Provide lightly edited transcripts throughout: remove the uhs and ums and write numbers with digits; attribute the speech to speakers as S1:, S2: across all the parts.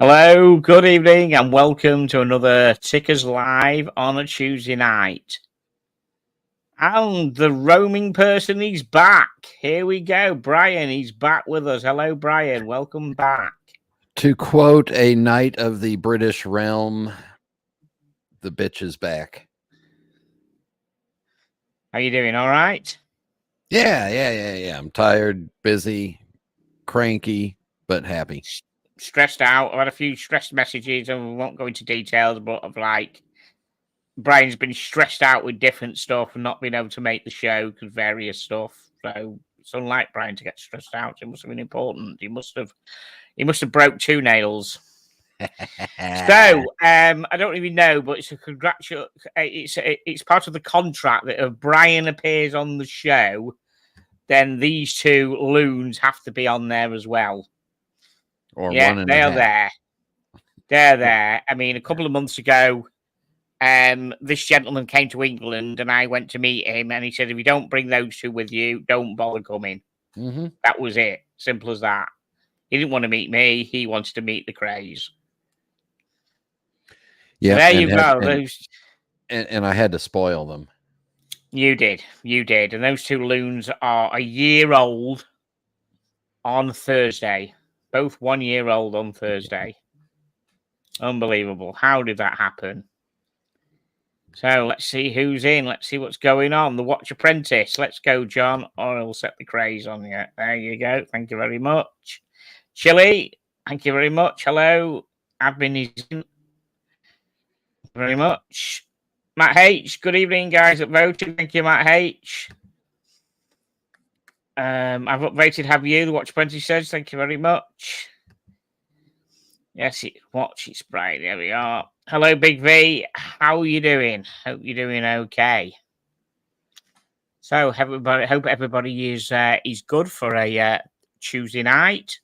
S1: Hello, good evening, and welcome to another Tickers Live on a Tuesday night. And the roaming person, he's back. Here we go. Brian, he's back with us. Hello, Brian. Welcome back.
S2: To quote a knight of the British realm, the bitch is back.
S1: How you doing? All right?
S2: Yeah. I'm tired, busy, cranky, but happy.
S1: Stressed out. I've had a few stressed messages, and we won't go into details, but of like, Brian's been stressed out with different stuff and not being able to make the show because various stuff. So it's unlike Brian to get stressed out. It must have been important. He must have broke 2 nails. So I don't even know, but it's a it's part of the contract that if Brian appears on the show, then these 2 loons have to be on there as well.
S2: Or
S1: yeah,
S2: one and
S1: they're
S2: a half.
S1: there. They're there. I mean, a couple of months ago, this gentleman came to England, and I went to meet him, and he said, "If you don't bring those 2 with you, don't bother coming."
S2: Mm-hmm.
S1: That was it. Simple as that. He didn't want to meet me. He wanted to meet the Craze.
S2: Yeah,
S1: there you go.
S2: And I had to spoil them.
S1: You did. And those 2 loons are a year old on Thursday. Both 1 year old on Thursday. Unbelievable. How did that happen? So let's see who's in. Let's see what's going on. The Watch Apprentice. Let's go, John, or I'll set the Craze on you. There you go. Thank you very much. Chili, thank you very much. Hello. Admin is in. Very much. Matt H, good evening, guys that voted. Thank you, Matt H. I've upvoted Have You, the Watch Apprentice says. Thank you very much. Yes, it's bright. There we are. Hello, Big V. How are you doing? Hope you're doing okay. So, hope everybody is good for a Tuesday night.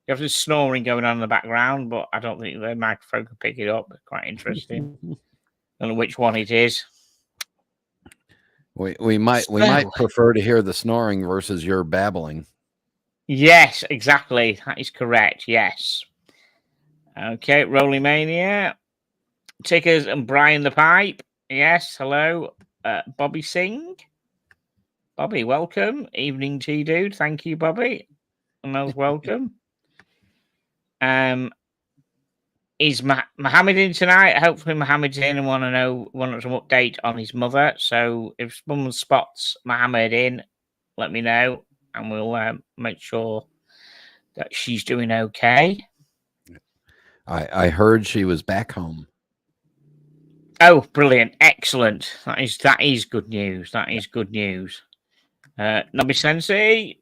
S1: You have the snoring going on in the background, but I don't think the microphone can pick it up. Quite interesting. I don't know which one it is.
S2: We might prefer to hear the snoring versus your babbling.
S1: Yes, exactly. That is correct. Yes. Okay, Rolling Mania, Tickers, and Brian the Pipe. Yes, hello, Bobby Singh. Bobby, welcome. Evening tea, dude. Thank you, Bobby. Most welcome. Is Mohammed in tonight? Hopefully, Mohammed's in and want some update on his mother. So if someone spots Mohammed in, let me know, and we'll make sure that she's doing okay.
S2: I heard she was back home.
S1: Oh, brilliant. Excellent. That is good news. That is good news. Nobby Sensei.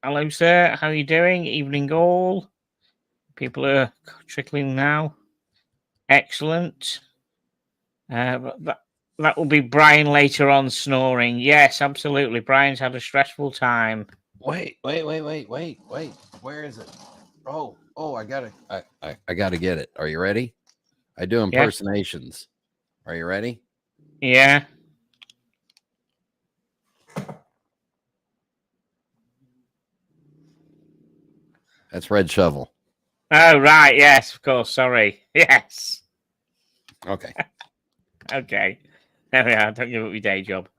S1: Hello, sir. How are you doing? Evening all. People are trickling now. Excellent. That will be Brian later on snoring. Yes, absolutely. Brian's had a stressful time.
S2: Wait. Where is it? Oh, I gotta get it. Are you ready? I do impersonations. Yeah. Are you ready?
S1: Yeah.
S2: That's Red Shovel.
S1: Oh, right. Yes, of course. Sorry. Yes.
S2: Okay.
S1: Okay. There we are. Don't give up your day job.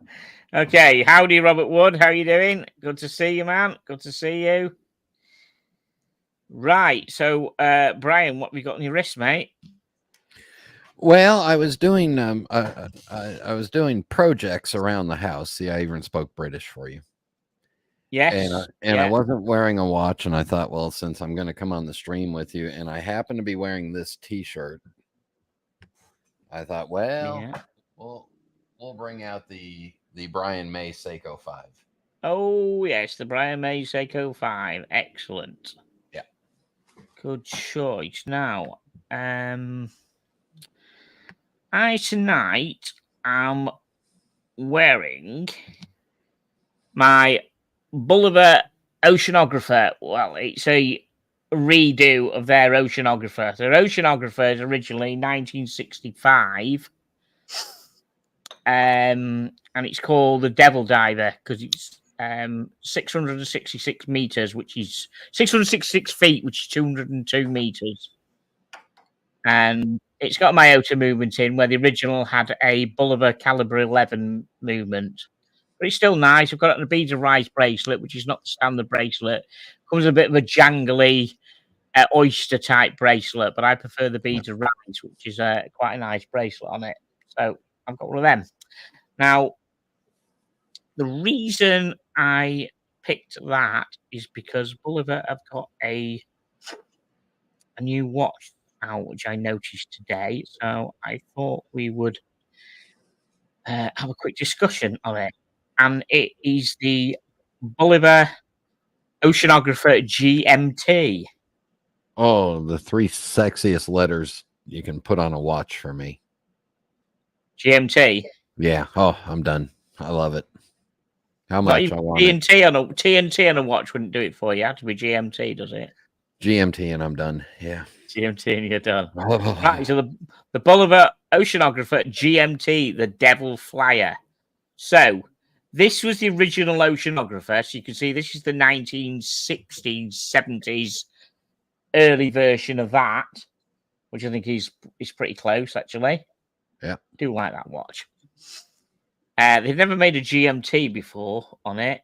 S1: Okay. Howdy, Robert Wood. How are you doing? Good to see you, man. Good to see you. Right. So, Brian, what have you got on your wrist, mate?
S2: Well, I was doing I was doing projects around the house. See, I even spoke British for you.
S1: Yes.
S2: And I wasn't wearing a watch, and I thought, well, since I'm going to come on the stream with you, and I happen to be wearing this T-shirt, I thought, well, we'll bring out the Brian May Seiko 5.
S1: Oh yes, the Brian May Seiko 5. Excellent.
S2: Yeah.
S1: Good choice. Now, I tonight am wearing my Bulliver Oceanographer. Well, it's a redo of their Oceanographer. Their Oceanographer is originally 1965, and it's called the Devil Diver because it's 666 meters, which is 666 feet, which is 202 meters. And it's got a Miyota movement in, where the original had a Bulliver caliber 11 movement. But it's still nice. I've got it on a Beads of Rice bracelet, which is not the standard bracelet. Comes with a bit of a jangly oyster type bracelet, but I prefer the Beads of Rice, which is quite a nice bracelet on it. So I've got one of them. Now, the reason I picked that is because Bulliver have got a new watch out, which I noticed today. So I thought we would have a quick discussion on it. And it is the Bulliver Oceanographer GMT.
S2: Oh, the 3 sexiest letters you can put on a watch for me.
S1: GMT.
S2: Yeah. Oh, I'm done. I love it. How much? I want
S1: TNT on a watch wouldn't do it for you. It had to be GMT, does it?
S2: GMT, and I'm done. Yeah.
S1: GMT, and you're done. Right, so the Bulliver Oceanographer GMT, the Devil Flyer. So this was the original oceanographer. So you can see this is the 1960s, 70s early version of that, which I think is pretty close, actually.
S2: Yeah.
S1: Do like that watch. They've never made a GMT before on it.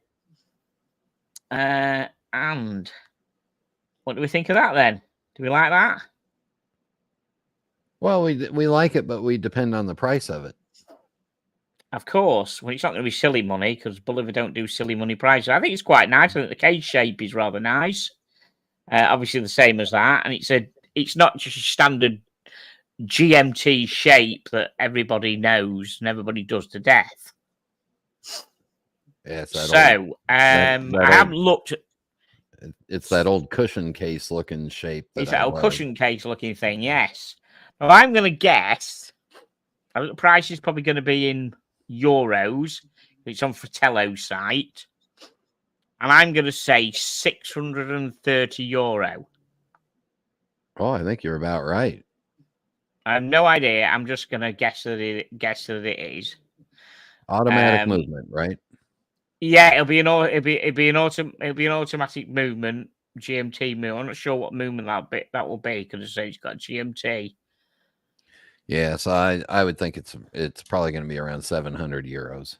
S1: And what do we think of that then? Do we like that?
S2: Well, we like it, but we depend on the price of it.
S1: Of course. Well, it's not going to be silly money because Bulliver don't do silly money prices. I think it's quite nice. I think the case shape is rather nice. Obviously the same as that. And it's not just a standard GMT shape that everybody knows and everybody does to death.
S2: Yeah,
S1: I haven't looked at.
S2: It's that old cushion case looking shape.
S1: It's that old cushion case looking thing, yes. Well, I'm going to guess the price is probably going to be in euros. It's on Fratello's site. And I'm going to say €630.
S2: Oh, I think you're about right.
S1: I have no idea. I'm just going to guess that it is.
S2: Automatic movement, right?
S1: Yeah, it'll be an automatic movement, GMT movement. I'm not sure what movement that will be because it's got GMT.
S2: Yeah, so I would think it's probably going to be around €700.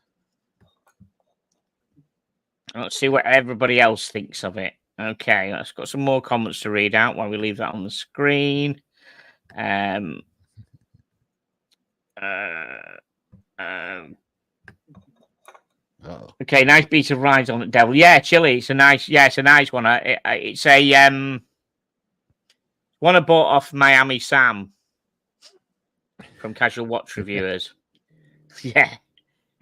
S1: Let's see what everybody else thinks of it. Okay, let's got some more comments to read out while we leave that on the screen. Okay, nice beat of rides on the Devil. Yeah, Chili. It's a nice one. It's a one I bought off Miami Sam from Casual Watch Reviewers. Yeah.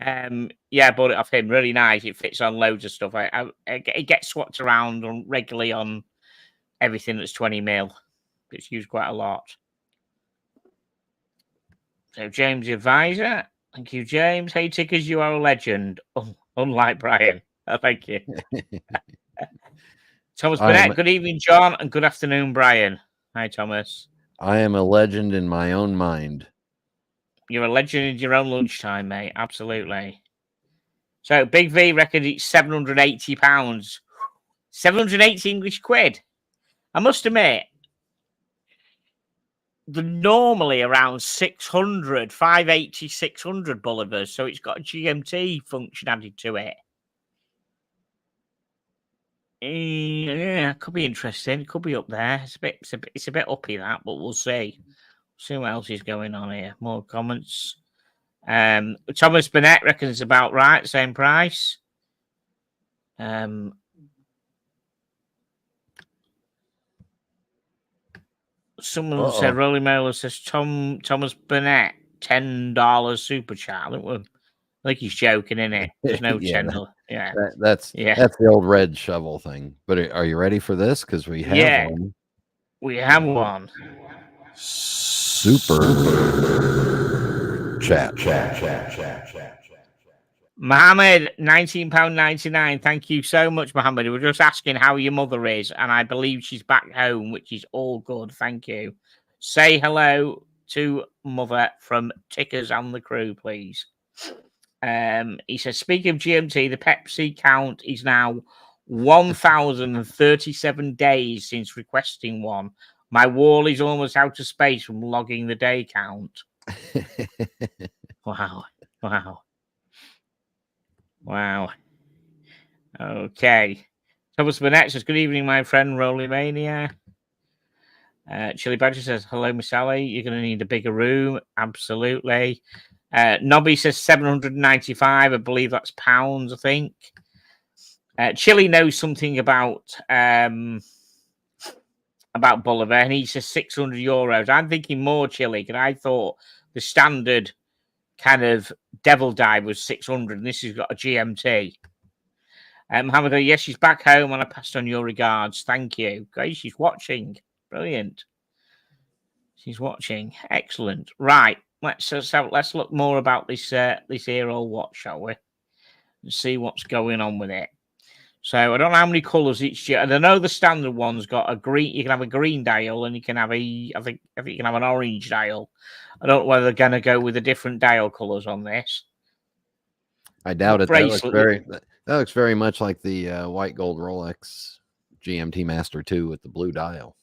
S1: I bought it off him. Really nice. It fits on loads of stuff. It gets swapped around regularly on everything that's 20 mil. It's used quite a lot. So James the Advisor. Thank you, James. Hey, Tickers, you are a legend. Oh, unlike Brian. Oh, thank you. Thomas Burnett. Good evening, John, and good afternoon, Brian. Hi, Thomas.
S2: I am a legend in my own mind.
S1: You're a legend in your own lunchtime, mate. Absolutely. So Big V reckons it's £780. 780 English quid. I must admit, they're normally around 600, 580, 600 Bullivers. So it's got a GMT function added to it. Yeah, could be interesting. It could be up there. It's a bit uppy that, but we'll see. See what else is going on here. More comments. Thomas Burnett reckons it's about right, same price. Someone said Rolling Mailer says Thomas Burnett $10 super chat. I think he's joking, isn't it? There's no $10. Yeah,
S2: that's the old red shovel thing. But are you ready for this? Because we have one.
S1: We have one.
S2: Super chat.
S1: Mohammed, £19.99. Thank you so much, Mohammed. We're just asking how your mother is, and I believe she's back home, which is all good. Thank you. Say hello to mother from Tickers and the crew, please. He says, speaking of GMT, the Pepsi count is now 1,037 days since requesting one. My wall is almost out of space from logging the day count. Wow. Okay. Thomas Burnett says, good evening, my friend, Rolly Mania. Chili Badger says, hello, Miss Sally. You're going to need a bigger room. Absolutely. Nobby says 795. I believe that's pounds, I think. Chili knows something about Bolivar, and he says 600 euros. I'm thinking more, Chili, because I thought the standard kind of devil dive was 600, and this has got a GMT. Mohammed, yes, she's back home, and I passed on your regards. Thank you. Guys, she's watching. Brilliant. She's watching. Excellent. Right. Let's look more about this Hero watch, shall we? And see what's going on with it. So I don't know how many colours each. And I know the standard one's got a green. You can have a green dial, and you can have I think you can have an orange dial. I don't know whether they're going to go with the different dial colours on this.
S2: I doubt it. That looks very much like the white gold Rolex GMT Master 2 with the blue dial.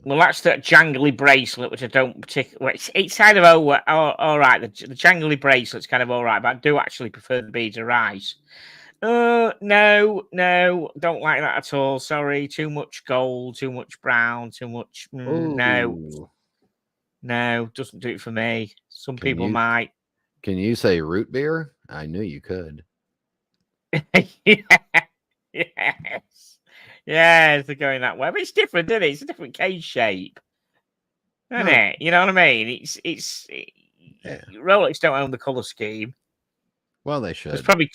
S1: Well, that's that jangly bracelet, which I don't particularly. It's kind of all right. The jangly bracelet's kind of all right, but I do actually prefer the beads of rice. No, don't like that at all. Sorry, too much gold, too much brown, too much. No, doesn't do it for me. Some people might.
S2: Can you say root beer? I knew you could.
S1: Yes, they're going that way. But it's different, isn't it? It's a different cage shape. Isn't it? You know what I mean? Rolex don't own the colour scheme.
S2: Well, they should.
S1: There's probably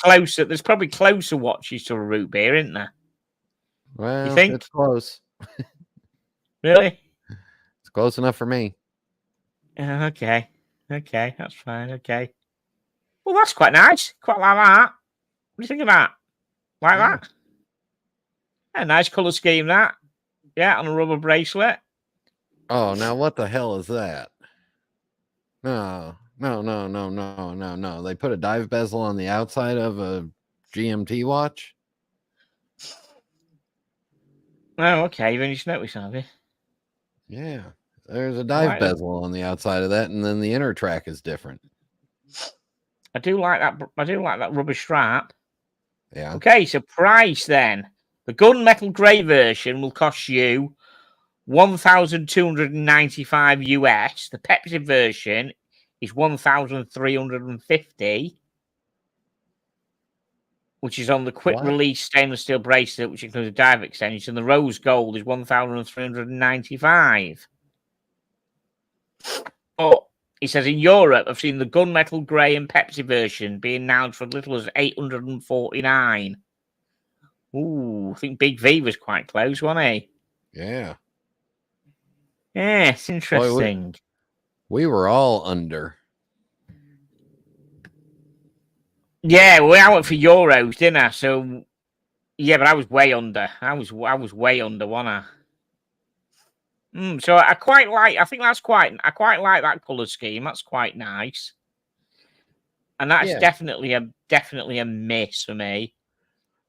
S1: closer watches to a root beer, isn't there?
S2: Well,
S1: you think?
S2: It's close.
S1: Really?
S2: It's close enough for me.
S1: Okay, that's fine. Okay. Well, that's quite nice. Quite like that. What do you think of that? Like that? A nice colour scheme, that. Yeah, on a rubber bracelet.
S2: Oh, now what the hell is that? No. They put a dive bezel on the outside of a GMT watch?
S1: Oh, okay. You've only just noticed, have you?
S2: Yeah. There's a dive bezel on the outside of that, and then the inner track is different.
S1: I do like that. I do like that rubber strap.
S2: Yeah.
S1: Okay, so price then. The gunmetal grey version will cost you $1,295 US. The Pepsi version is $1,350, which is on the quick release stainless steel bracelet, which includes a dive extension. The rose gold is $1,395. But he says in Europe, I've seen the gunmetal grey and Pepsi version being announced for as little as $849. Ooh, I think Big V was quite close, wasn't he?
S2: Yeah.
S1: Yeah, it's interesting.
S2: Boy, we were all under.
S1: Yeah, well, I went for Euros, didn't I? So, yeah, but I was way under. I was way under, wasn't I? So I quite like. I quite like that colour scheme. That's quite nice. And that's definitely a miss for me.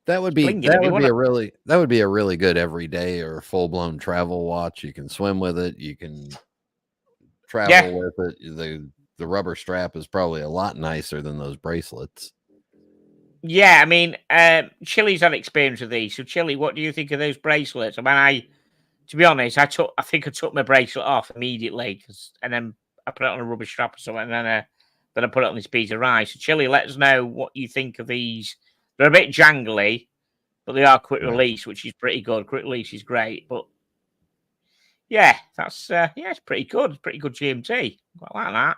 S2: That would be a really good everyday or full blown travel watch. You can swim with it. You can travel with it. The rubber strap is probably a lot nicer than those bracelets.
S1: Yeah, I mean, Chili's had experience with these. So, Chili, what do you think of those bracelets? I mean, to be honest, I think I took my bracelet off immediately and then I put it on a rubber strap or something, and then I put it on this piece of rice. So, Chili, let us know what you think of these. They're a bit jangly, but they are quick release, which is pretty good. Quick release is great, but yeah, that's it's pretty good. It's pretty good GMT. Quite like that.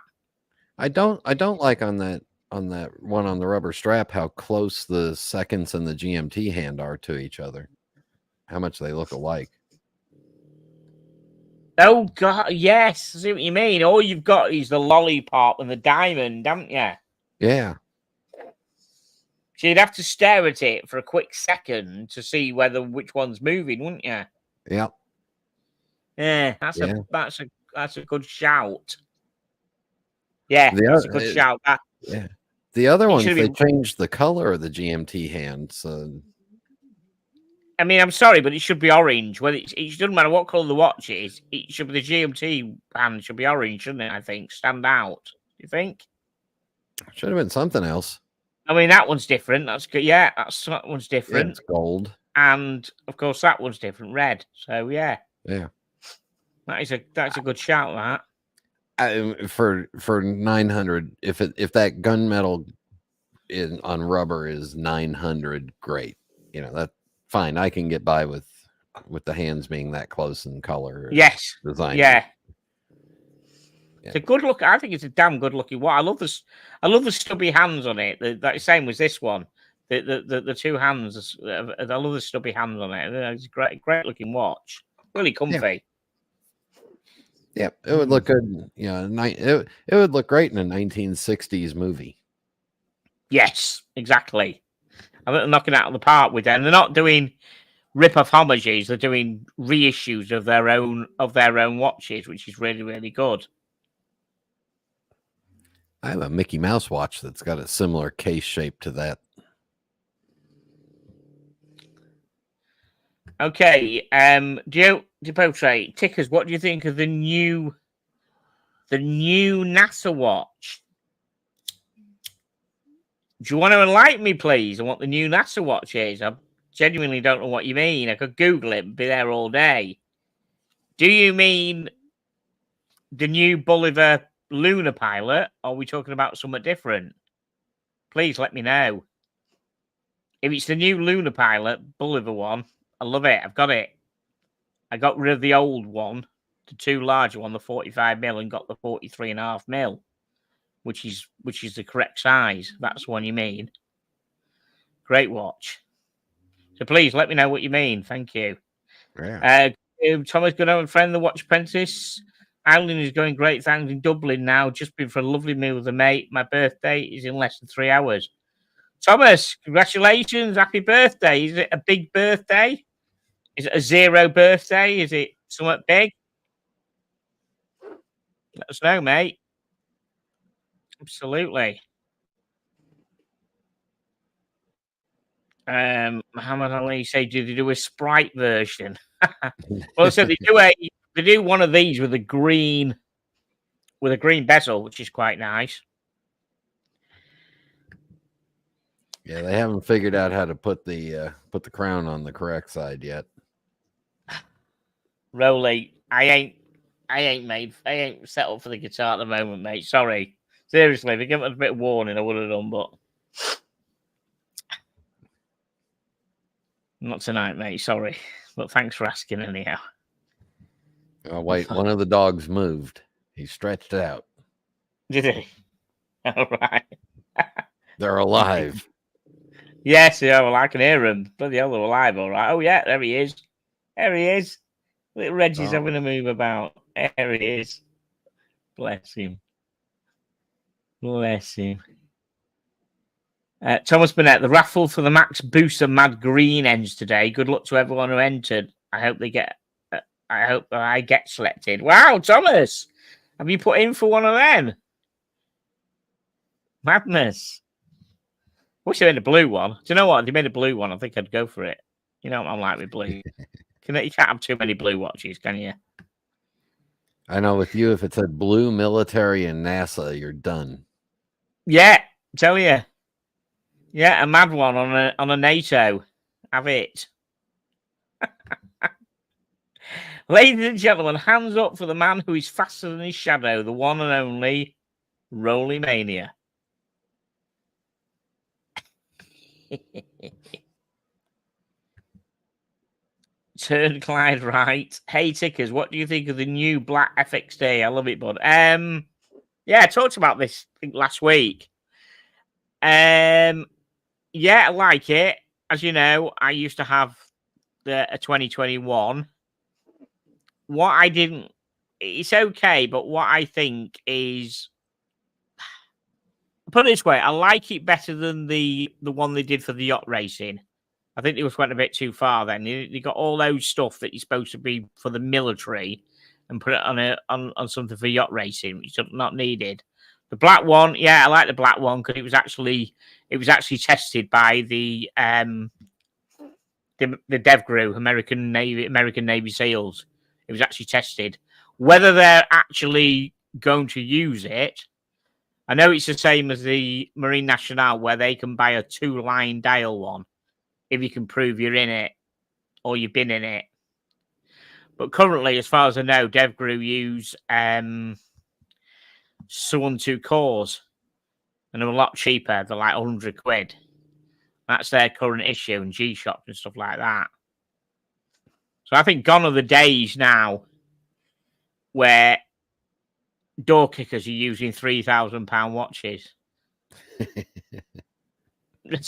S2: I don't like on that one on the rubber strap how close the seconds and the GMT hand are to each other. How much they look alike.
S1: Oh God, yes, I see what you mean. All you've got is the lollipop and the diamond, haven't you?
S2: Yeah.
S1: So you'd have to stare at it for a quick second to see which one's moving, wouldn't you?
S2: Yep.
S1: Yeah, that's a good shout. Yeah, that's a good shout.
S2: The other ones, they changed the color of the GMT hand. So,
S1: I mean, I'm sorry, but it should be orange. Well, it doesn't matter what color the watch is. It should be the GMT hand should be orange, shouldn't it? I think stand out. You think?
S2: Should have been something else.
S1: I mean, that one's different. That's good. Yeah, that one's different.
S2: Yeah, it's gold,
S1: and of course that one's different, red. So yeah, that's a good shout. That
S2: for 900, if that gunmetal on rubber is 900, great. You know, that fine. I can get by with the hands being that close in color.
S1: Yes,
S2: design.
S1: Yeah. It's a good look. I think it's a damn good looking watch. I love this. I love the stubby hands on it. The same was this one. The two hands. I love the stubby hands on it. It's a great looking watch. Really comfy.
S2: Yeah, it would look good. You know, it would look great in a 1960s movie.
S1: Yes, exactly. I think they're knocking it out of the park with them. They're not doing rip-off homages. They're doing reissues of their own watches, which is really, really good.
S2: I have a Mickey Mouse watch that's got a similar case shape to that.
S1: Okay, Depotre, Tickers, what do you think of the new NASA watch? Do you want to enlighten me, please, on what the new NASA watch is? I genuinely don't know what you mean. I could Google it and be there all day. Do you mean the new Bolivar lunar pilot? Or are we talking about something different? Please let me know. If it's the new lunar pilot, Bolivar one, I love it. I've got it. I got rid of the old one, the too large one, the 45mm, and got the 43.5mm, which is the correct size. That's the one you mean. Great watch. So please let me know what you mean. Thank you.
S2: Yeah.
S1: Thomas Goodall and friend, the Watch Apprentice. Ireland is going great. Thanks in Dublin now. Just been for a lovely meal with a mate. My birthday is in less than 3 hours. Thomas, congratulations. Happy birthday. Is it a big birthday? Is it a 0 birthday? Is it somewhat big? Let us know, mate. Absolutely. Muhammad Ali say, did they do a Sprite version? Well, so they do one of these with a green bezel, which is quite nice.
S2: Yeah, they haven't figured out how to put the crown on the correct side yet.
S1: Rolly, I ain't settled for the guitar at the moment, mate. Sorry. Seriously, if you give it a bit of warning, I would have done, but not tonight, mate. Sorry. But thanks for asking anyhow.
S2: Oh, wait, one of the dogs moved. He stretched out.
S1: Did he? All right.
S2: They're alive.
S1: Yes, yeah, well, I can hear him. Bloody hell, they're alive, all right. Oh, yeah, there he is. There he is. Little Reggie's having a move about. There he is. Bless him. Bless him. Thomas Burnett, the raffle for the Max Booster Mad Green ends today. Good luck to everyone who entered. I hope I get selected. Wow, Thomas, have you put in for one of them? Madness. Wish they made a blue one. Do you know what? If they made a blue one, I think I'd go for it. You know what I'm like with blue. You can't have too many blue watches, can you?
S2: I know with you, if it said blue, military, and NASA, you're done.
S1: Yeah, tell you. Yeah, a mad one on a NATO. Have it. Ladies and gentlemen, hands up for the man who is faster than his shadow, the one and only Rolly Mania. Turn Clyde right. Hey, Tickers, what do you think of the new Black FXD? I love it, bud. Yeah, I talked about this last week. Yeah, I like it. As you know, I used to have a 2021. What I didn't, it's okay, but what I think is, put it this way, I like it better than the one they did for the yacht racing. I think they went a bit too far then. They got all those stuff that you're supposed to be for the military and put it on something for yacht racing, which is not needed. The black one, yeah, I like the black one because it was actually tested by the DevGru, American Navy SEALs. It was actually tested. Whether they're actually going to use it, I know it's the same as the Marine Nationale, where they can buy a 2-line dial one if you can prove you're in it or you've been in it. But currently, as far as I know, DevGru use Swan 2 cores, and they're a lot cheaper. They're like £100. That's their current issue, and G-Shock and stuff like that. So I think gone are the days now where door kickers are using £3,000 watches.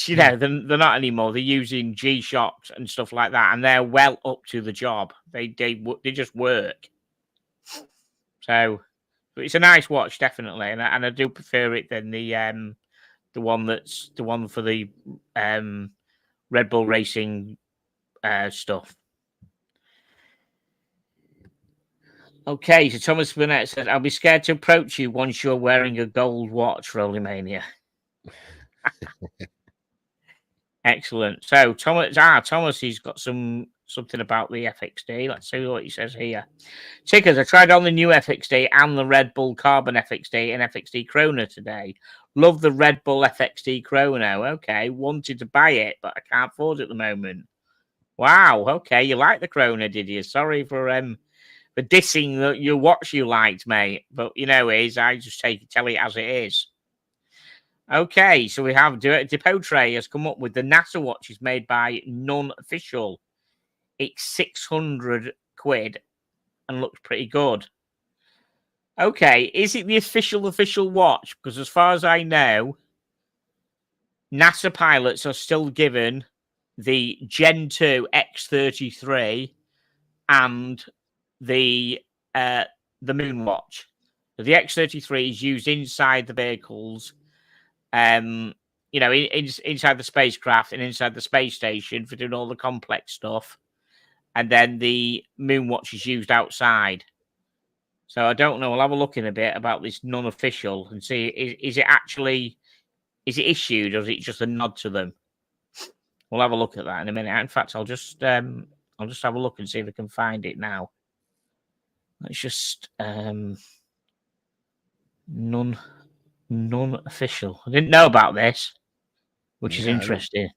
S1: You know, they're not anymore. They're using G-Shocks and stuff like that, and they're well up to the job. They just work. So it's a nice watch, definitely, and I do prefer it than the one for the Red Bull Racing stuff. Okay, so Thomas Burnett says, "I'll be scared to approach you once you're wearing a gold watch, Rollimania." Excellent. So Thomas, he's got something about the FXD. Let's see what he says here. Tickers, I tried on the new FXD and the Red Bull Carbon FXD and FXD Chrono today. Love the Red Bull FXD Chrono. Okay, wanted to buy it, but I can't afford it at the moment. Wow. Okay, you like the Chrono, did you? Sorry for dissing your watch you liked, mate. But you know, I just tell it as it is. Okay, so we have Depotre has come up with the NASA watches made by Non-Official. It's £600 and looks pretty good. Okay, is it the official watch? Because as far as I know, NASA pilots are still given the Gen 2 X33 and the Moonwatch. So the X33 is used inside the vehicles, inside the spacecraft and inside the space station for doing all the complex stuff. And then the Moonwatch is used outside. So I don't know. We'll have a look in a bit about this non-official and see is it issued or is it just a nod to them? We'll have a look at that in a minute. In fact, I'll just have a look and see if I can find it now. Let's just non-official. I didn't know about this, which is interesting.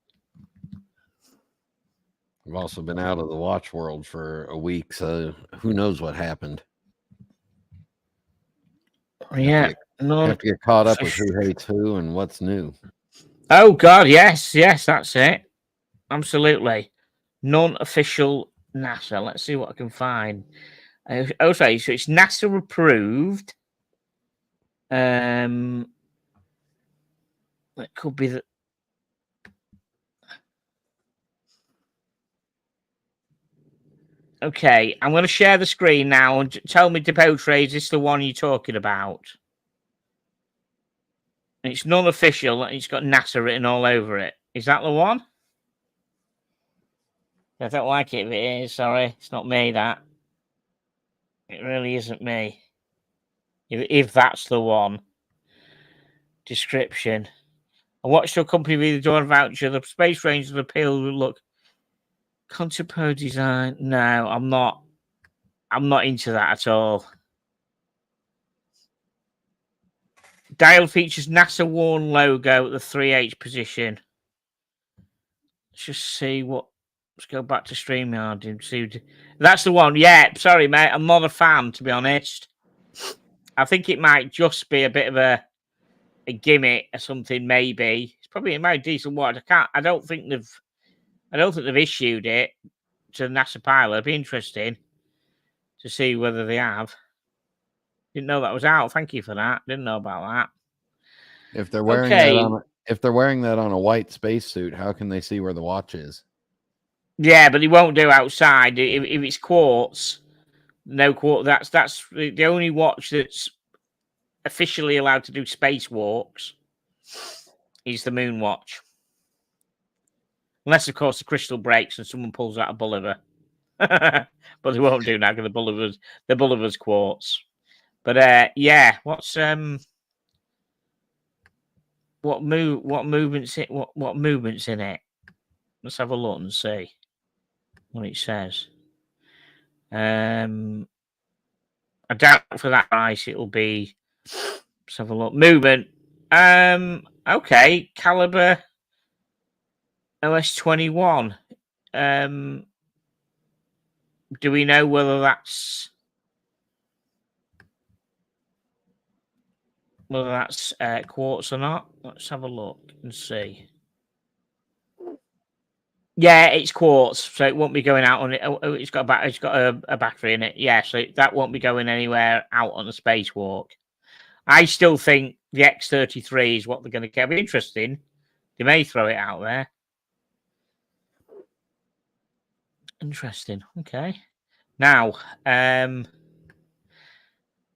S2: I've also been out of the watch world for a week, so who knows what happened.
S1: Yeah,
S2: have to get caught up with who hates who and what's new.
S1: Oh God, yes, that's it. Absolutely, non-official NASA. Let's see what I can find. Okay, so it's NASA approved. It could be that. Okay, I'm going to share the screen now and tell me, Depotre, is this the one you're talking about? And it's non-official and it's got NASA written all over it. Is that the one? I don't like it if it is. Sorry, it's not me, that. It really isn't me. If that's the one. Description. I watched your company with the door voucher. The Space Ranger appeal would look. Contempo design. No, I'm not into that at all. Dial features NASA worn logo at the 3H position. Let's just see what. Let's go back to StreamYard and see. That's the one. Yeah, sorry, mate. I'm not a fan, to be honest. I think it might just be a bit of a gimmick or something. Maybe it's probably a very decent watch. I don't think they've issued it to the NASA pilot. It'd be interesting to see whether they have. Didn't know that was out. Thank you for that. Didn't know about that.
S2: If they're wearing that on a white spacesuit, how can they see where the watch is?
S1: Yeah, but they won't do outside. If it's quartz, no quartz. That's the only watch that's officially allowed to do spacewalks is the Moonwatch. Unless, of course, the crystal breaks and someone pulls out a Bulliver. But they won't do that because the Bulliver's quartz. But yeah, what's what movements in it? Let's have a look and see what it says. I doubt for that price it'll be. Let's have a look. Movement. Okay. Caliber OS21. Do we know whether that's quartz or not? Let's have a look and see. Yeah, it's quartz, so it won't be going out on it. Oh, it's got a battery in it. Yeah, so that won't be going anywhere out on a spacewalk. I still think the X33 is what they're going to get. It'll be interesting. They may throw it out there. Interesting. Okay. Now,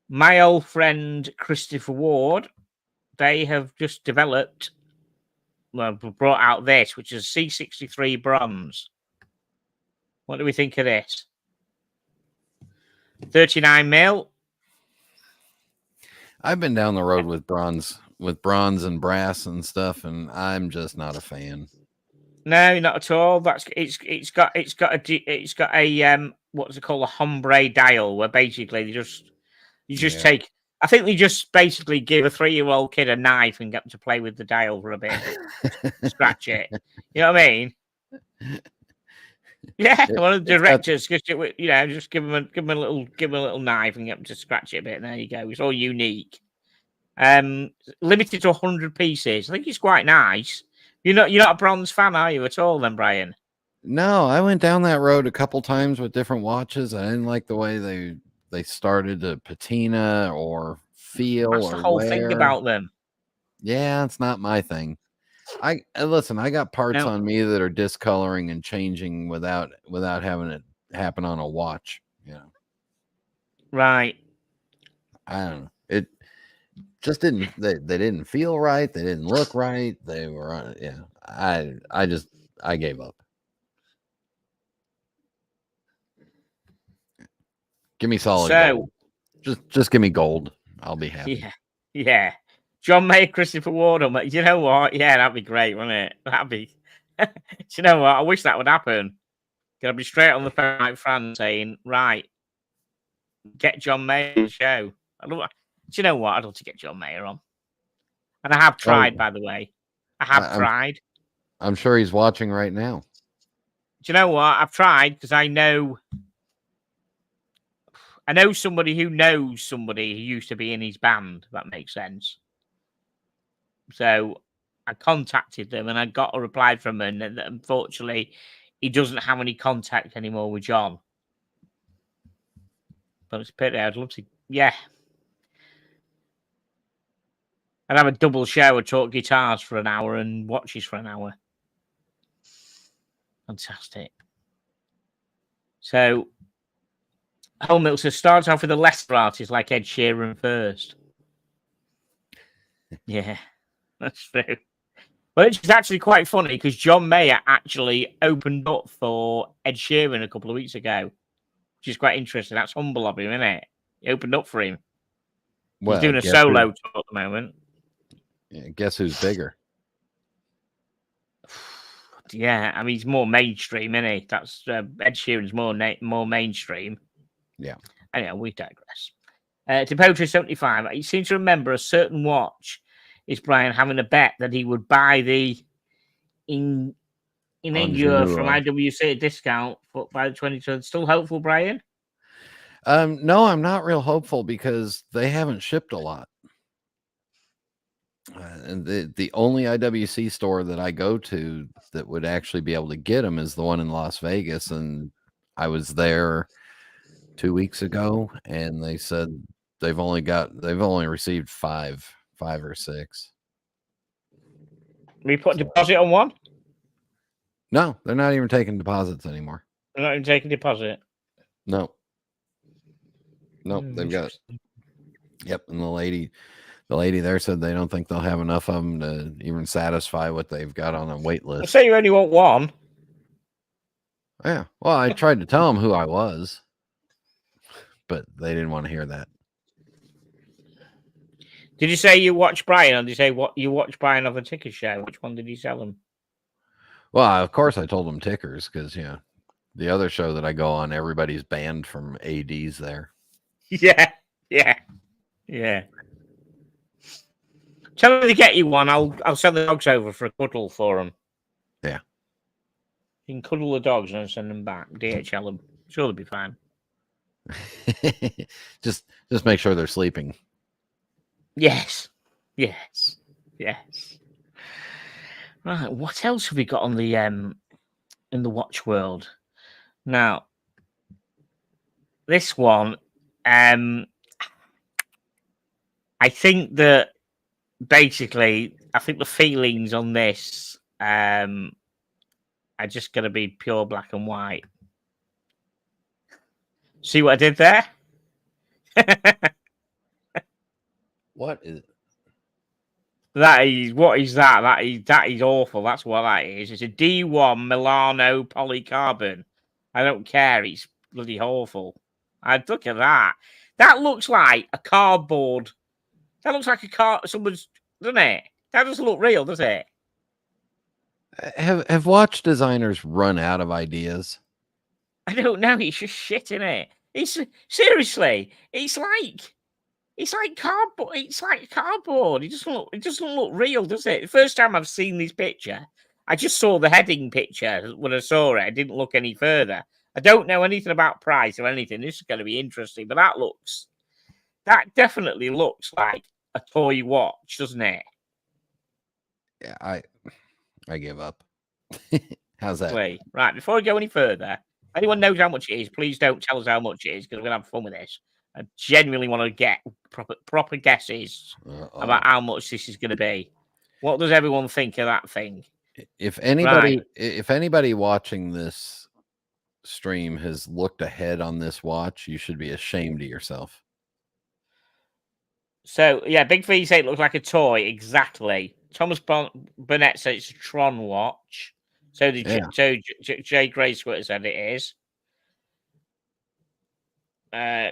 S1: my old friend Christopher Ward, they have just developed. Well, brought out this, which is C63 bronze. What do we think of this? 39 mil.
S2: I've been down the road with bronze and brass and stuff, and I'm just not a fan.
S1: No, not at all. It's got a what's it called, a hombre dial, where basically you just take. I think they just basically give a 3-year-old kid a knife and get them to play with the dial for a bit, scratch it. You know what I mean? Yeah, one of the directors, just give them a little knife and get them to scratch it a bit. And there you go. It's all unique. Limited to 100 pieces. I think it's quite nice. You're not a bronze fan, are you, at all, then, Brian?
S2: No, I went down that road a couple times with different watches. I didn't like the way they started to patina or feel.
S1: That's the whole thing about them.
S2: Yeah, it's not my thing. Listen, I got parts on me that are discoloring and changing without having it happen on a watch.
S1: Right.
S2: I don't know. It just didn't. They didn't feel right. They didn't look right. They were. Yeah. I gave up. Give me solid gold. Just give me gold. I'll be happy.
S1: Yeah. John Mayer, Christopher Ward. You know what? Yeah, that'd be great, wouldn't it? That'd be. You know what? I wish that would happen. Gonna be straight on the phone like Fran saying, right, get John Mayer on the show. Do you know what? I'd love to get John Mayer on. And I have tried, by the way. I have tried.
S2: I'm sure he's watching right now.
S1: Do you know what? I've tried because I know somebody who knows somebody who used to be in his band. If that makes sense. So I contacted them and I got a reply from him that unfortunately he doesn't have any contact anymore with John. But it's a pity. I'd love to. Yeah. I'd have a double show and talk guitars for an hour and watches for an hour. Fantastic. So, Home Milton starts off with a lesser artist like Ed Sheeran first. Yeah, that's true. But it's actually quite funny because John Mayer actually opened up for Ed Sheeran a couple of weeks ago, which is quite interesting. That's humble of him, isn't it? He opened up for him. Well, he's doing a solo tour at the moment.
S2: Yeah, guess who's bigger?
S1: Yeah, I mean, he's more mainstream, isn't he? That's Ed Sheeran's more mainstream.
S2: Yeah.
S1: Anyway, we digress. To Poetry 75, he seems to remember a certain watch is Brian having a bet that he would buy the in India from IWC at discount by the 2020. Still hopeful, Brian?
S2: No, I'm not real hopeful because they haven't shipped a lot. And the only IWC store that I go to that would actually be able to get them is the one in Las Vegas. And I was there 2 weeks ago and they said they've only received five or six.
S1: We put a deposit on one?
S2: No, they're not even taking deposits anymore.
S1: They're not even taking deposit?
S2: No. They've got. Yep. And the lady there said they don't think they'll have enough of them to even satisfy what they've got on a wait list.
S1: I'll say you only want one.
S2: Yeah. Well, I tried to tell them who I was, but they didn't want to hear that.
S1: Did you say you watched Brian, or did you say what you watched Brian of the Ticker Show? Which one did you sell him?
S2: Well, of course I told him Tickers because the other show that I go on, everybody's banned from ADs there.
S1: Yeah. Tell me to get you one. I'll send the dogs over for a cuddle for them.
S2: Yeah.
S1: You can cuddle the dogs and send them back. DHL them. Sure, they'll be fine.
S2: just make sure they're sleeping.
S1: Yes. Right. What else have we got on the in the watch world? Now, this one, I think that basically, I think the feelings on this are just going to be pure black and white. See what I did there?
S2: What is
S1: that? What is that? That is awful. That's what that is. It's a D1 Milano polycarbon. I don't care. It's bloody awful. I look at that. That looks like a cardboard. That looks like a car. Someone's, doesn't it? That doesn't look real, does it?
S2: Have watch designers run out of ideas?
S1: I don't know. It's just shit, innit? It's seriously. It's like cardboard. It's like cardboard. It doesn't look real, does it? The first time I've seen this picture, I just saw the heading picture when I saw it. I didn't look any further. I don't know anything about price or anything. This is going to be interesting, but that definitely looks like a toy watch, doesn't it?
S2: Yeah, I give up. How's that?
S1: Wait, right, before we go any further, anyone knows how much it is, please don't tell us how much it is because we're going to have fun with this. I genuinely want to get proper guesses about how much this is going to be. What does everyone think of that thing?
S2: If anybody watching this stream has looked ahead on this watch, you should be ashamed of yourself.
S1: So, yeah, Big V say it looks like a toy. Exactly. Thomas Burnett said it's a Tron watch. So Jay Gray Squitter said it is.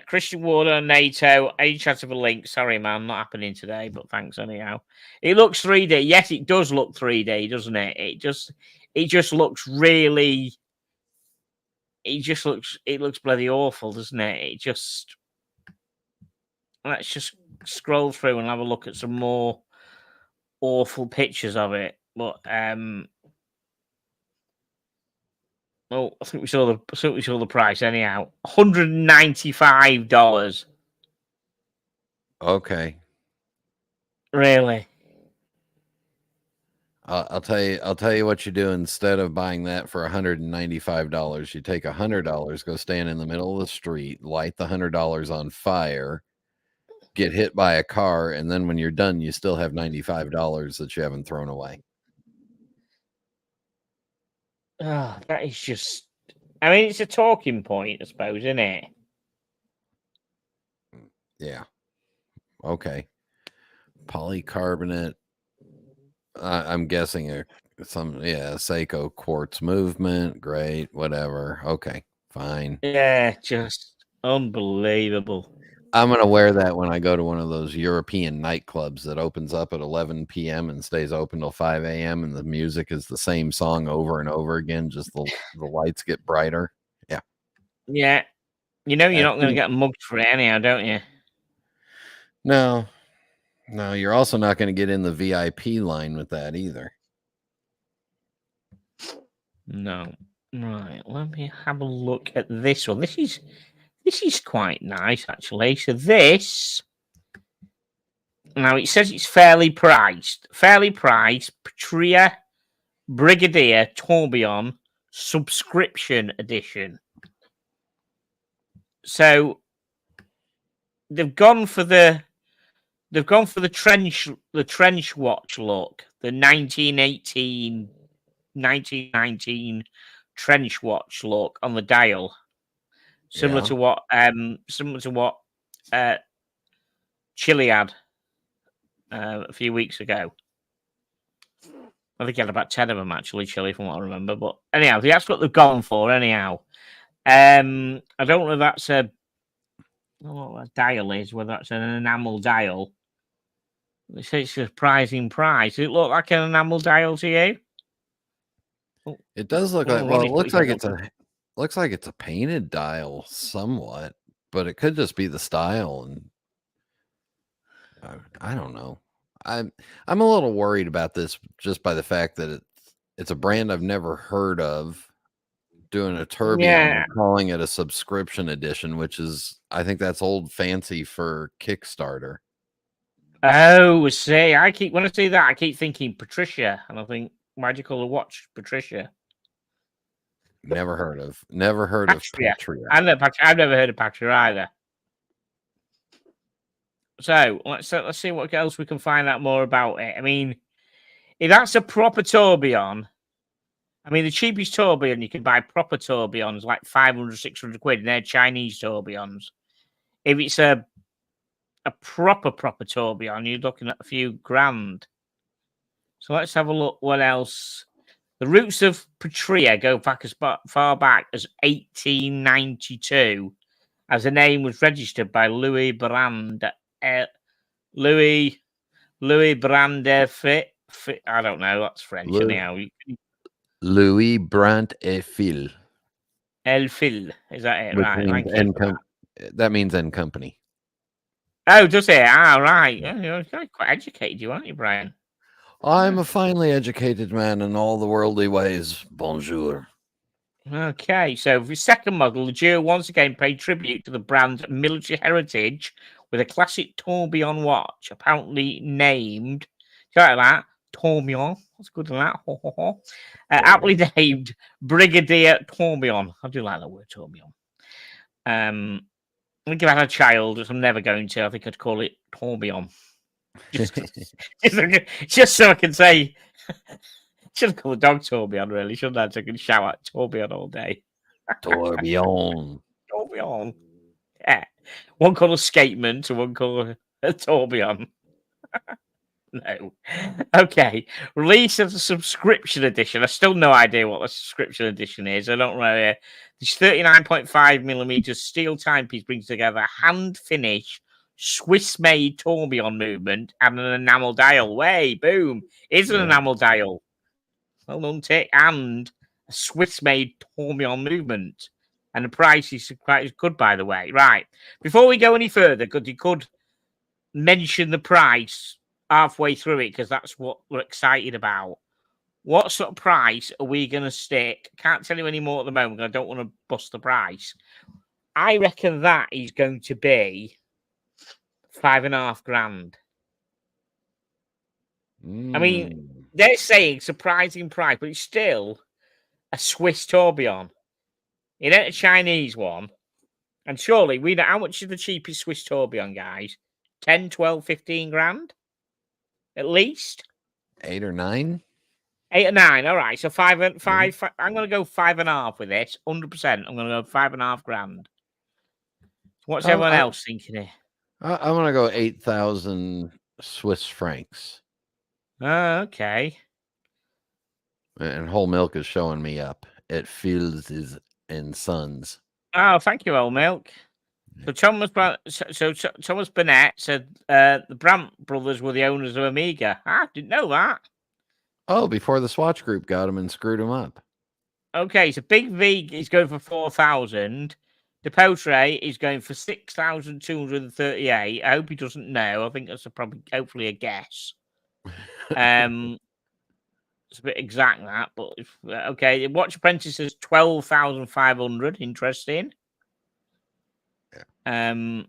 S1: Christian Warner, NATO, A chat of a link. Sorry, man, not happening today, but thanks anyhow. It looks 3D. Yes, it does look 3D, doesn't it? It just looks really. It looks bloody awful, doesn't it? Let's just scroll through and have a look at some more awful pictures of it. But I think we saw the price anyhow. $195.
S2: Okay.
S1: Really?
S2: I'll tell you what you do instead of buying that for $195. You take $100, go stand in the middle of the street, light the $100 on fire, get hit by a car, and then when you're done, you still have $95 that you haven't thrown away.
S1: Oh, that is just. I mean, it's a talking point, I suppose, isn't it?
S2: Yeah. Okay. Polycarbonate. I'm guessing a Seiko quartz movement. Great. Whatever. Okay. Fine.
S1: Yeah, just unbelievable.
S2: I'm going to wear that when I go to one of those European nightclubs that opens up at 11 p.m. and stays open till 5 a.m. and the music is the same song over and over again. Just the lights get brighter. Yeah.
S1: Yeah. You know you're not going to get mugged for it anyhow, don't you?
S2: No, you're also not going to get in the VIP line with that either.
S1: No. Right. Let me have a look at this one. This is quite nice, actually. So this, now it says it's fairly priced. Patria Brigadier Tourbillon subscription edition. So they've gone for the trench watch look, the 1919 trench watch look on the dial. Similar to what Chile had a few weeks ago. I think he had about 10 of them actually, Chile, from what I remember. But anyhow, that's what they've gone for. Anyhow, I don't know if that's what a dial is, whether that's an enamel dial. It's a surprising price. Does it look like an enamel dial to you?
S2: It does look like. Well, it looks like it's a painted dial somewhat, but it could just be the style, and I don't know. I'm a little worried about this just by the fact that it's a brand I've never heard of. Doing a tourbillon and calling it a subscription edition, which is, I think that's old fancy for Kickstarter.
S1: Oh, see, when I see that, I keep thinking Patricia, and I think, why do you call a watch Patricia?
S2: Never heard of Patria.
S1: I've never heard of Patria either. So let's see what else we can find out more about it. I mean, if that's a proper tourbillon, I mean, the cheapest tourbillon you can buy proper tourbillons like 500, 600 quid, and they're Chinese tourbillons. If it's a proper tourbillon, you're looking at a few grand. So let's have a look what else. The roots of Patria go back as far back as 1892, as the name was registered by Louis Brand. Louis Brand I don't know, that's French anyhow.
S2: Louis Brand et Fil.
S1: El Fil, is that it? Right.
S2: That means N Company.
S1: Oh, does it? Right. Yeah, you're quite educated, aren't you, Brian?
S2: I'm a finely educated man in all the worldly ways. Bonjour.
S1: Okay, so for the second model, the duo once again paid tribute to the brand's military heritage with a classic tourbillon watch, apparently named, like that, tourbillon. What's good than that? Aptly named Brigadier Tourbillon. I do like that word, tourbillon. I think if I had a child, which I'm never going to, I think I'd call it tourbillon. Just so I can say, should have called the dog tourbillon, really, shouldn't I? So I can shout out tourbillon all day.
S2: Tourbillon.
S1: Tourbillon. Yeah. One called a skatement and one called a tourbillon. No. Okay. Release of the subscription edition. I still no idea what the subscription edition is. I don't know. This 39.5mm steel timepiece brings together hand-finished Swiss-made tourbillon movement and an enamel dial. Way, boom. It's an enamel dial. Well done, Tick. And a Swiss-made tourbillon movement. And the price is quite good, by the way. Right. Before we go any further, you could mention the price halfway through it, because that's what we're excited about. What sort of price are we going to stick? Can't tell you any more at the moment. I don't want to bust the price. I reckon that is going to be $5,500. I mean, they're saying surprising price, but it's still a Swiss tourbillon. It ain't a Chinese one. And surely we know how much is the cheapest Swiss tourbillon, guys? 10, 12, 15 grand? At least
S2: 8 or 9.
S1: 8 or 9. All right. So five. I'm going to go 5.5 with this. 100%. I'm going to go $5,500. What's everyone else thinking here?
S2: I'm going to go 8,000 Swiss francs.
S1: Okay.
S2: And Whole Milk is showing me up. It feels and Sons.
S1: Oh, thank you, Whole Milk. So Thomas Burnett said the Brandt brothers were the owners of Omega. I didn't know that.
S2: Oh, before the Swatch Group got him and screwed him up. Okay,
S1: so Big V is going for 4,000. Depotre is going for 6,238. I hope he doesn't know. I think that's hopefully a guess. It's a bit exact that, but okay. Watch Apprentice is 12,500. Interesting. Whole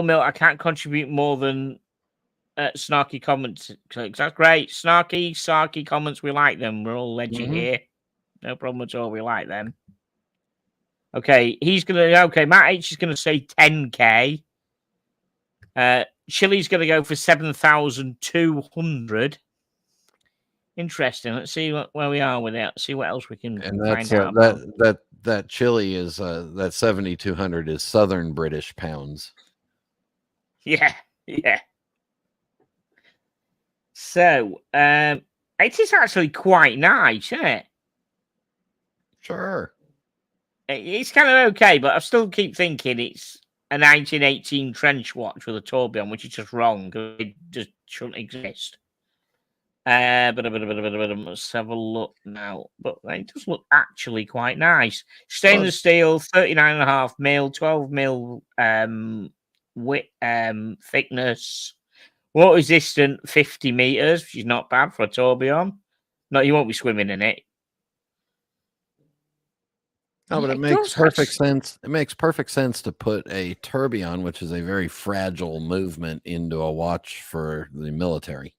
S1: Milk, I can't contribute more than snarky comments. That's great. Snarky comments, we like them. We're all legit here. No problem at all. We like them. Okay, Matt H is gonna say 10K. Chili's gonna go for 7,200. Interesting. Let's see where we are with it. Let's see what else we can find out.
S2: That chili is that 7,200 is Southern British pounds.
S1: Yeah. So, it is actually quite nice, isn't it?
S2: Sure.
S1: It's kind of okay, but I still keep thinking it's a 1918 trench watch with a tourbillon, which is just wrong. It just shouldn't exist. But let's have a look now. But it does look actually quite nice. Stainless steel, 39.5 mil, 12 mil thickness. Water resistant, 50 meters, which is not bad for a tourbillon. No, you won't be swimming in it.
S2: No, but it makes perfect sense. It makes perfect sense to put a tourbillon, which is a very fragile movement, into a watch for the military.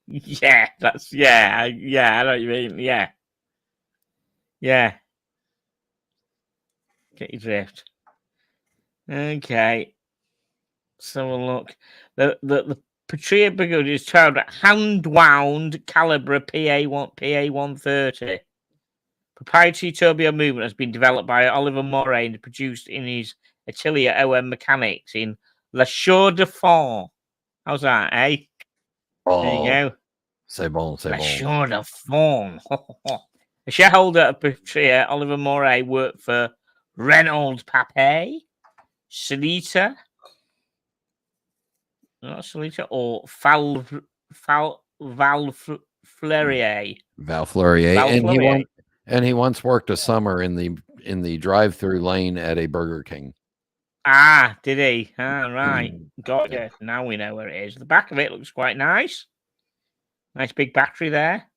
S1: Yeah, that's I know what you mean. Yeah. Get your drift. Okay. So we'll look. The Patria Brigade is child hand wound Calibra PA130. Proprietary tourbillon movement has been developed by Oliver Moray and produced in his atelier OM Mechanics in La Chaux-de-Fonds. How's that, eh?
S2: Oh,
S1: there you go.
S2: C'est bon, c'est
S1: La
S2: bon.
S1: Chaux-de-Fonds. A shareholder of Patria, Oliver Moray, worked for Renaud Papé, Solita, not Solita, or Valfleurier.
S2: Valfleurier. And he once worked a summer in the drive-through lane at a Burger King.
S1: Ah, did he? Ah, right. Got you. Now we know where it is. The back of it looks quite nice. Nice big battery there.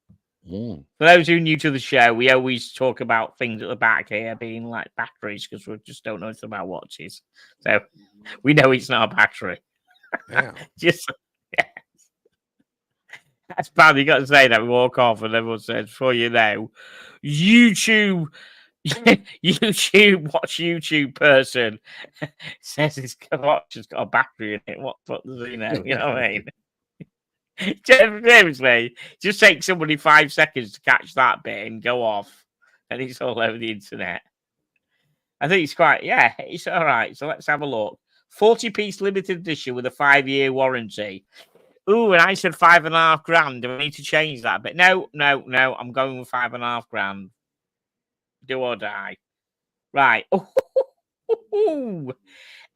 S1: For those who are new to the show, we always talk about things at the back here being like batteries because we just don't know anything about watches. So we know it's not a battery.
S2: Yeah.
S1: That's bad. You got to say that. We walk off and everyone says, before you know, YouTube watch YouTube person says his watch has got a battery in it. What does he know? You know what I mean? Seriously, just take somebody 5 seconds to catch that bit and go off, and it's all over the internet. I think it's it's all right. So let's have a look. 40-piece limited edition with a 5-year warranty. Ooh, and I said $5,500. Do I need to change that? But no. I'm going with $5,500. Do or die. Right.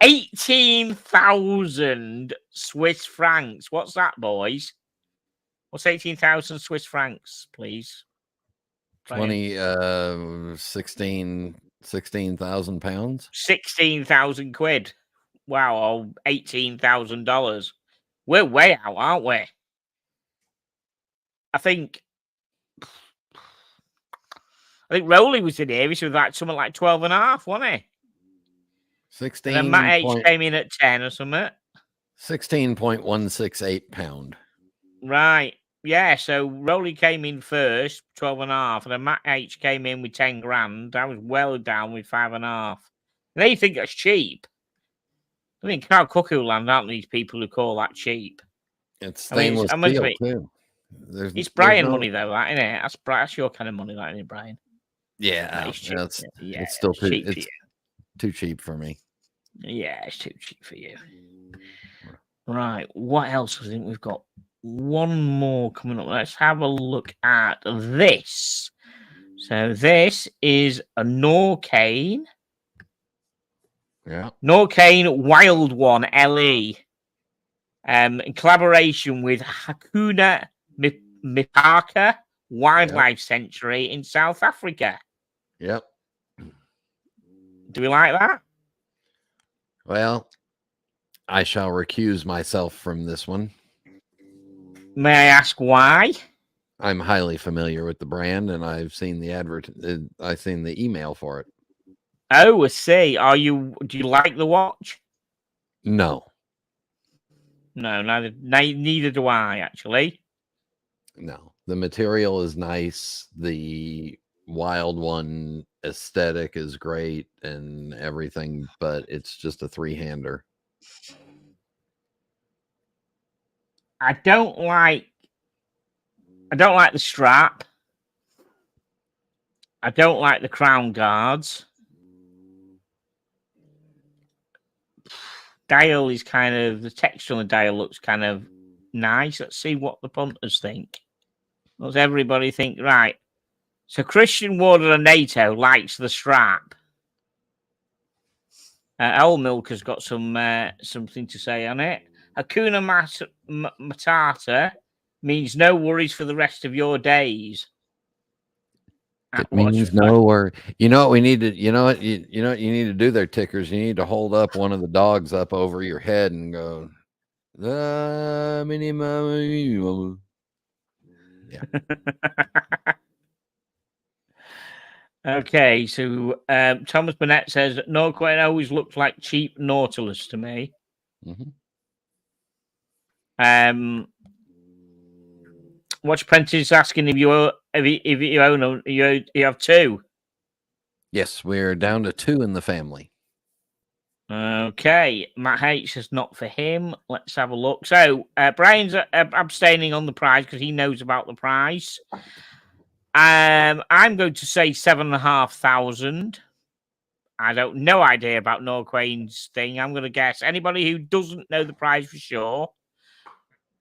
S1: 18,000 Swiss francs. What's that, boys? What's 18,000 Swiss francs, please?
S2: 16,000 pounds.
S1: 16,000 quid. Wow, or $18,000. We're way out, aren't we? I think Rowley was in here. He was like something like 12.5, wasn't he?
S2: 16.
S1: And then Matt H came in at 10 or something.
S2: 16.168 pound.
S1: Right. Yeah, so Rowley came in first, 12.5, and then Matt H came in with 10 grand. I was well down with 5.5. And they think that's cheap. I mean, Carl Cuckoo land, aren't these people who call that cheap?
S2: It's stainless steel, too.
S1: It's Brian money, though, that, isn't it? That's your kind of money, that, isn't it, Brian?
S2: Yeah, it's still too cheap for me.
S1: Yeah, it's too cheap for you. Right, what else? I think we've got one more coming up. Let's have a look at this. So this is a Norqain.
S2: Yeah.
S1: Norqain Wild One LE. In collaboration with Hakuna Mipaka Wildlife Sanctuary in South Africa.
S2: Yep.
S1: Do we like that?
S2: Well, I shall recuse myself from this one.
S1: May I ask why?
S2: I'm highly familiar with the brand, and I've seen the I've seen the email for it.
S1: Oh, I see. Do you like the watch?
S2: No.
S1: No, neither do I, actually.
S2: No. The material is nice. The Wild One aesthetic is great and everything, but it's just a three-hander.
S1: I don't like the strap. I don't like the crown guards. Dial is kind of, the texture on the dial looks kind of nice. Let's see what the punters think. Does everybody think? Right. So Christian Ward of NATO likes the strap. Owl Milk has got some something to say on it. Hakuna Matata means no worries for the rest of your days.
S2: It means no worry. You know what we need to. You know what you know what you need to do there, Tickers. You need to hold up one of the dogs up over your head and go. The minimum. Yeah.
S1: Okay, so Thomas Burnett says Norquay always looked like cheap Nautilus to me. Watch Prentice asking if you own you have two.
S2: Yes, we're down to two in the family.
S1: Okay, Matt H says not for him. Let's have a look. So Brian's abstaining on the prize because he knows about the prize. I'm going to say 7,500. I don't no idea about Norquain's thing. I'm going to guess anybody who doesn't know the prize for sure.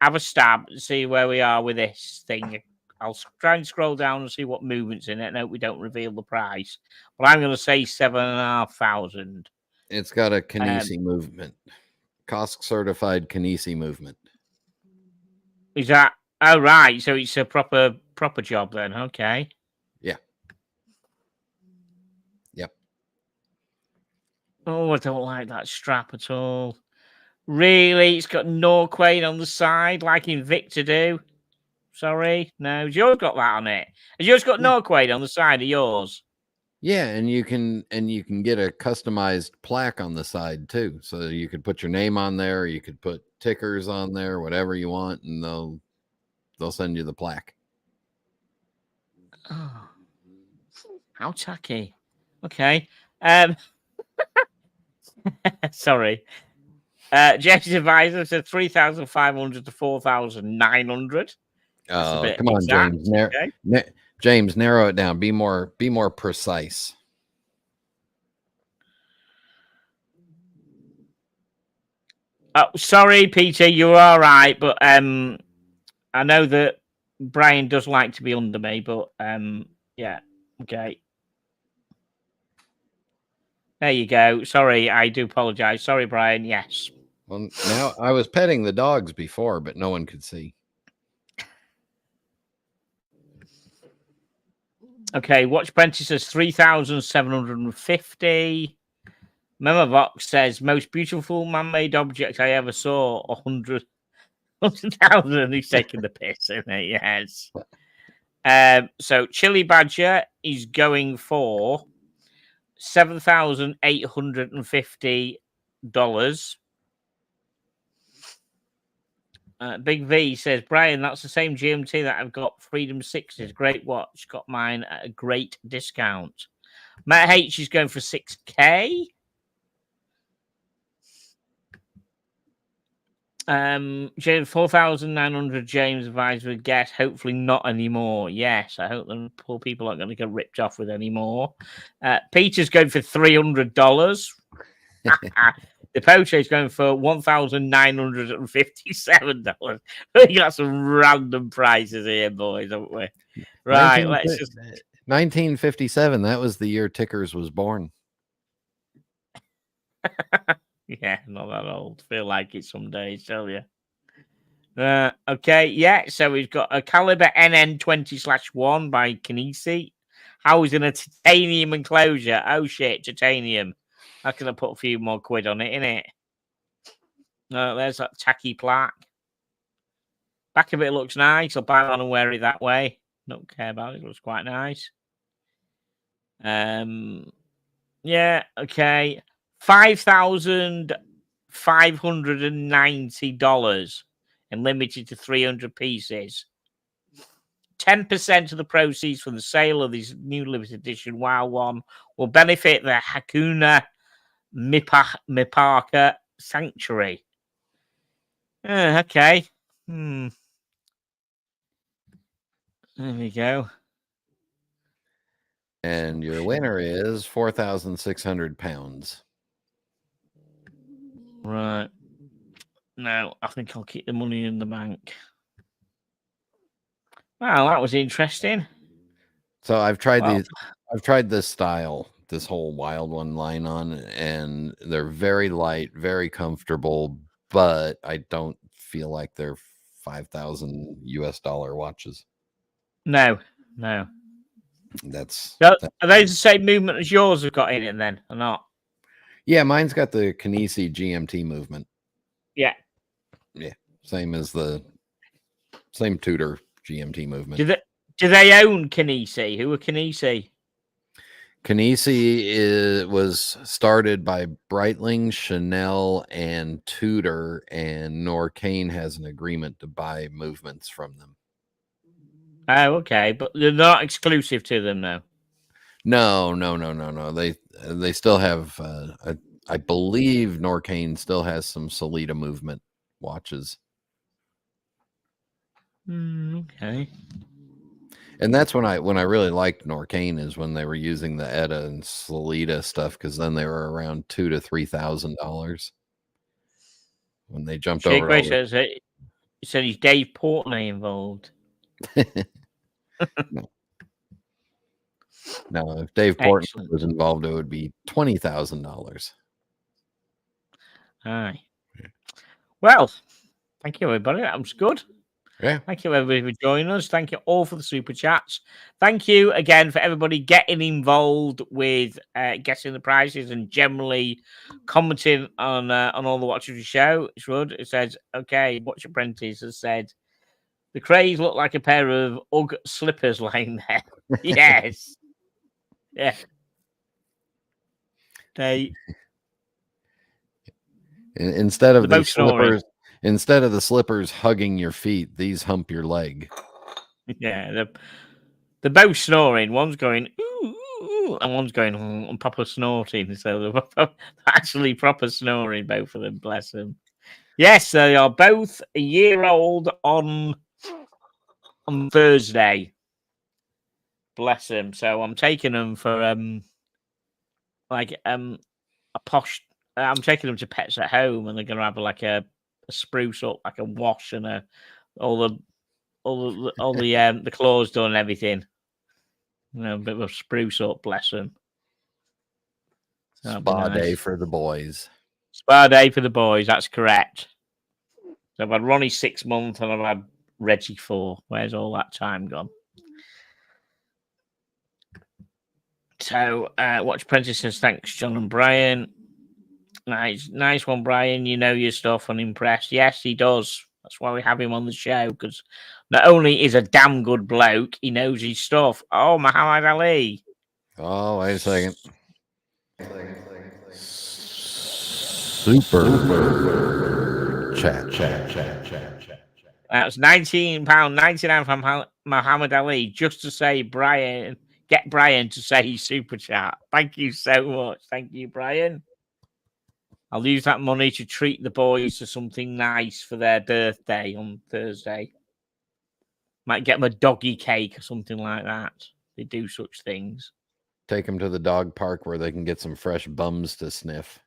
S1: Have a stab and see where we are with this thing. I'll try and scroll down and see what movement's in it. I hope we don't reveal the price. But I'm going to say 7,500.
S2: It's got a Kinesi movement. COSC certified Kinesi movement.
S1: Is that right? So it's a proper job then. Okay.
S2: Yeah. Yep.
S1: Oh, I don't like that strap at all. Really? It's got Norquain on the side, like Invicta do. Sorry. No. Has yours got that on it? Has yours got Norquain on the side of yours?
S2: Yeah, and you can get a customized plaque on the side too. So you could put your name on there, you could put tickers on there, whatever you want, and they'll send you the plaque.
S1: Oh, how tacky. Okay. Sorry. James Advisor said 3,500 to 4,900.
S2: Come on, James. James, narrow it down. Be more precise.
S1: Oh, sorry, Peter, you're all right, but I know that Brian does like to be under me, but yeah, okay. There you go. Sorry, I do apologize. Sorry, Brian. Yes.
S2: Well, now I was petting the dogs before, but no one could see.
S1: Okay, Watch Prentice says 3,750. Memavox says most beautiful man-made object I ever saw. 100,000. He's taking the piss, isn't he? Yes. So Chili Badger is going for $7,850. Big V says, Brian, that's the same GMT that I've got. Freedom 6s. Great watch. Got mine at a great discount. Matt H is going for 6K. 4,900 James Advisor would guess. Hopefully not anymore. Yes, I hope the poor people aren't going to get ripped off with any more. Peter's going for $300. The Poche is going for $1,957. We got some random prices here, boys, haven't we? Right, let's just
S2: 1957. That was the year Tickers was born.
S1: Yeah, not that old. Feel like it some days, tell you. Okay, yeah. So we've got a Caliber NN20/1 by Kinesi. How is in a titanium enclosure? Oh shit, titanium. I could have put a few more quid on it, innit? There's that tacky plaque. Back of it looks nice. I'll buy one and wear it that way. Don't care about it. It looks quite nice. Yeah, okay. $5,590 and limited to 300 pieces. 10% of the proceeds from the sale of this new limited edition WoW one will benefit the Hakuna Mipaka Sanctuary. Okay. There we go.
S2: And your winner is 4,600 pounds.
S1: Right. No, I think I'll keep the money in the bank. Well, that was interesting.
S2: So I've tried these. I've tried this style this whole Wild One line on, and they're very light, very comfortable, but I don't feel like they're $5,000 US watches.
S1: No.
S2: Are
S1: they the same movement as yours have got in it then, or not?
S2: Yeah, mine's got the Kenisei GMT movement.
S1: Yeah.
S2: Same Tudor GMT movement.
S1: Do they own Kenisei? Who are Kenisei?
S2: Kenisei was started by Breitling, Chanel, and Tudor, and Norqain has an agreement to buy movements from them.
S1: Oh, okay, but they're not exclusive to them, though.
S2: No. They still have. I believe Norqain still has some Sellita movement watches.
S1: Okay.
S2: And that's when I really liked Norqain, is when they were using the Etta and Sellita stuff, because then they were around $2,000 to $3,000 when they jumped over.
S1: He said he's Dave Portnoy involved.
S2: No, if Dave Portnoy was involved, it would be $20,000.
S1: Aye. Well, thank you, everybody. That was good.
S2: Yeah.
S1: Thank you, everybody, for joining us. Thank you all for the super chats. Thank you again for everybody getting involved with guessing the prizes and generally commenting on all the watches of the show. It's good. It says, okay, Watch Apprentice has said, the Crays look like a pair of UGG slippers lying there. Yes. Yeah.
S2: Instead of the slippers hugging your feet, these hump your leg.
S1: Yeah, they're both snoring. One's going ooh, ooh, and one's going proper snorting. So they're actually proper snoring, both of them. Bless them. Yes, they are both a year old on Thursday. Bless them. So I'm taking them for a posh. I'm taking them to Pets at Home, and they're going to have like a spruce up, like a wash, and all the claws done and everything. You know, a bit of a spruce up. Bless them.
S2: Spa day for the boys.
S1: Spa day for the boys. That's correct. So I've had Ronnie 6 months, and I've had Reggie 4. Where's all that time gone? So, Watch Apprentice says, thanks, John and Brian. Nice one, Brian. You know your stuff and impressed. Yes, he does. That's why we have him on the show, because not only is a damn good bloke, he knows his stuff. Oh, Muhammad Ali.
S2: Oh, wait a second. Super chat.
S1: That's £19.99 from Muhammad Ali, just to say get Brian to say super chat. Thank you so much. Thank you, Brian. I'll use that money to treat the boys to something nice for their birthday on Thursday. Might get them a doggy cake or something like that. They do such things.
S2: Take them to the dog park where they can get some fresh bums to sniff.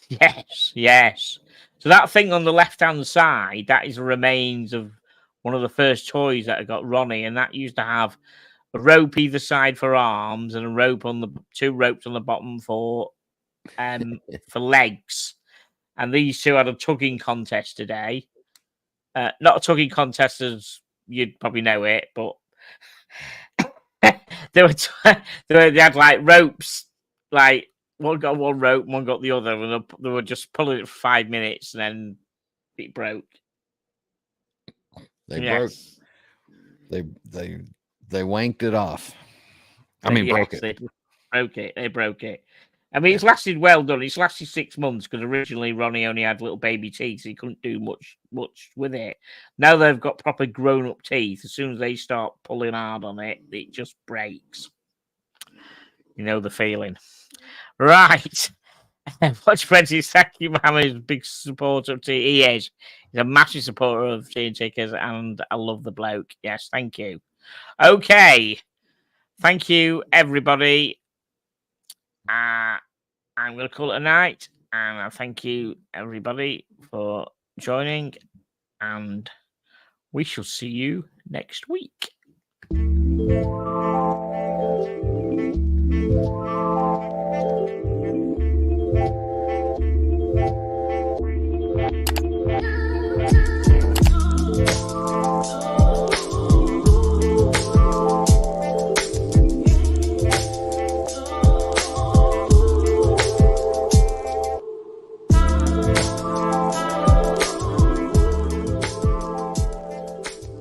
S1: Yes. So that thing on the left-hand side, that is the remains of one of the first toys that I got Ronnie, and that used to have a rope either side for arms and two ropes on the bottom for legs. And these two had a tugging contest today. Not a tugging contest as you'd probably know it, but they had like ropes, like one got one rope, one got the other, and they were just pulling it for 5 minutes, and then it broke.
S2: They broke. They wanked it off. Broke it.
S1: They broke it. I mean, it's lasted well done. It's lasted 6 months, because originally Ronnie only had little baby teeth, so he couldn't do much with it. Now they've got proper grown-up teeth. As soon as they start pulling hard on it, it just breaks. You know the feeling. Right. Watch Apprentice, thank you, Mohammed. He's a big supporter of Tea. He is. He's a massive supporter of Tea and Tickers, and I love the bloke. Yes, thank you. Okay. Thank you, everybody. I'm going to call it a night, and I thank you, everybody, for joining, and we shall see you next week.